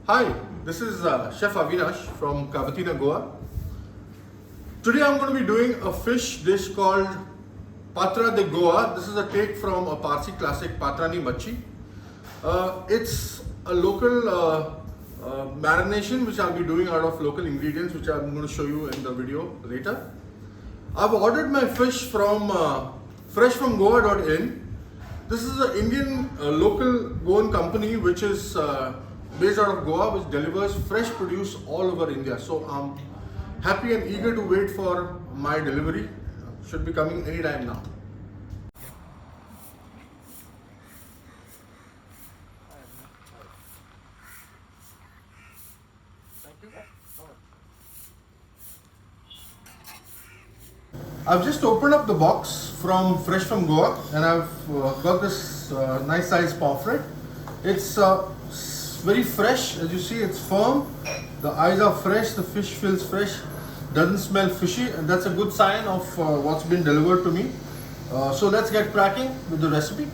Hi, this is Chef Avinash from Cavatina, Goa. Today I'm going to be doing a fish dish called Patra de Goa. This is a take from a Parsi classic, Patrani Machi. It's a local marination which I'll be doing out of local ingredients, which I'm going to show you in the video later. I've ordered my fish from freshfromgoa.in. This is an Indian local Goan company which is based out of Goa, which delivers fresh produce all over India. So I'm happy and eager to wait for my delivery. Should be coming anytime now. I've just opened up the box from Fresh from Goa and I've got this nice size pomfret. It's very fresh, as you see. It's firm, the eyes are fresh, the fish feels fresh, doesn't smell fishy, and that's a good sign of what's been delivered to me. So let's get cracking with the recipe.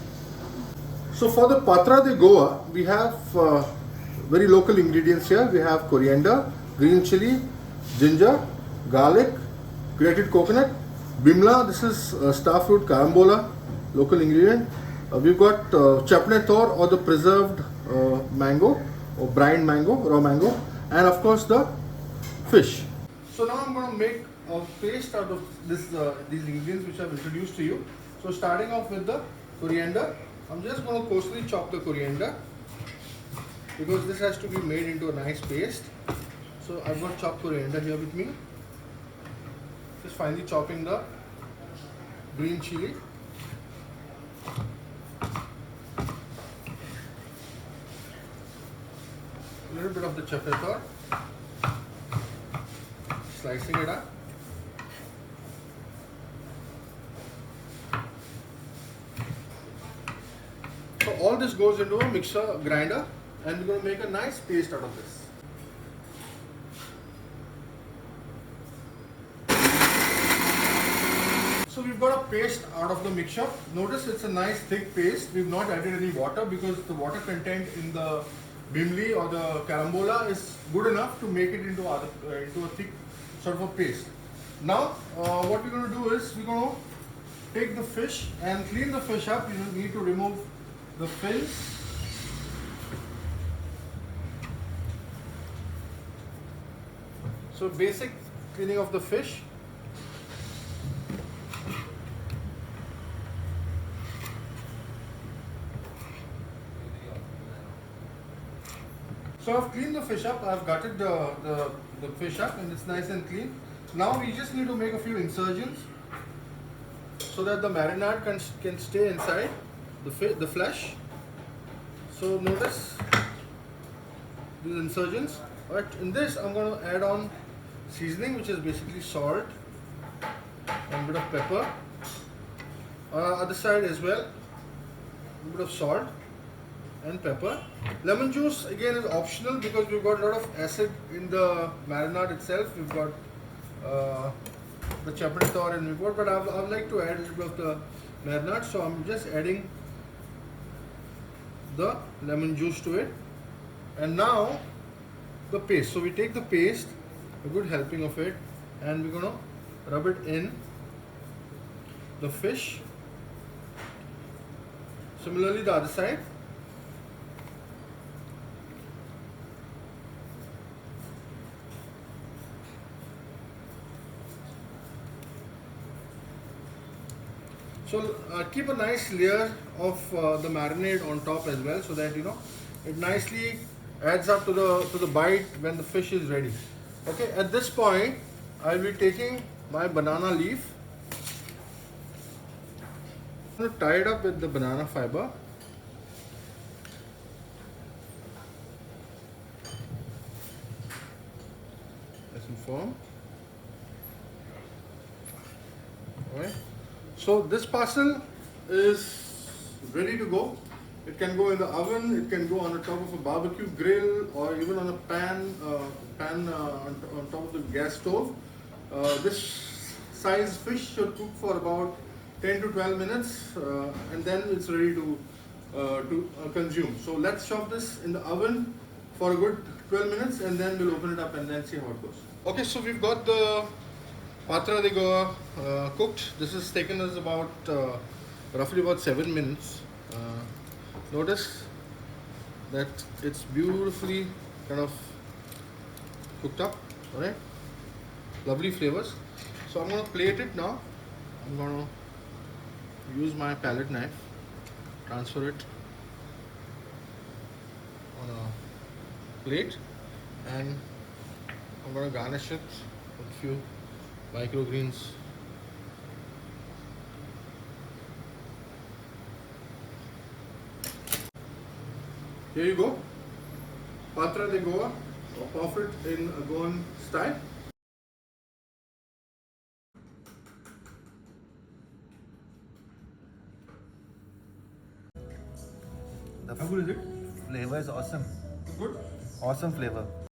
So for the Patra de Goa, we have very local ingredients here. We have coriander, green chili, ginger, garlic, grated coconut, bimla. This is star fruit carambola, local ingredient. We've got chapne tor, or the preserved mango or brined mango, raw mango, and of course the fish. So now I'm going to make a paste out of these ingredients which I've introduced to you. So starting off with the coriander, I'm just going to coarsely chop the coriander because this has to be made into a nice paste. So I've got chopped coriander here with me. Just finely chopping the green chili. A little bit of the chapne tor. Slicing it up. So all this goes into a mixer grinder and we're going to make a nice paste out of this. So we've got a paste out of the mixture. Notice it's a nice thick paste. We've not added any water because the water content in the bimli or the carambola is good enough to make it into a thick sort of a paste. Now what we're going to do is we're going to take the fish and clean the fish up. You need to remove the fins. So basic cleaning of the fish. So I've cleaned the fish up, I've gutted the fish up and it's nice and clean. Now we just need to make a few incisions so that the marinade can stay inside the flesh. So notice these incisions. But in this I'm going to add on seasoning, which is basically salt and a bit of pepper. Other side as well, a bit of salt and pepper. Lemon juice again is optional because we've got a lot of acid in the marinade itself. We've got the chapne tor and we've got, but I would like to add a little bit of the marinade, so I'm just adding the lemon juice to it. And now the paste. So we take the paste, a good helping of it, and we're going to rub it in the fish. Similarly the other side. So keep a nice layer of the marinade on top as well, so that it nicely adds up to the bite when the fish is ready. Okay, at this point I'll be taking my banana leaf. I'm going to tie it up with the banana fiber. Nice and firm. Alright. So this parcel is ready to go. It can go in the oven, it can go on the top of a barbecue grill, or even on a pan on top of the gas stove. This size fish should cook for about 10 to 12 minutes and then it's ready to consume. So let's shove this in the oven for a good 12 minutes and then we'll open it up and then see how it goes. Okay, so we've got the Patra de Goa cooked. This has taken us about roughly about 7 minutes. Notice that it's beautifully kind of cooked up, alright? Lovely flavors. So I'm going to plate it now. I'm going to use my palette knife, transfer it on a plate, and I'm going to garnish it with a few microgreens. Here you go, Patra de Goa, or pomfret in a Goan style. How good is it? Flavor is awesome. Good. Awesome flavor.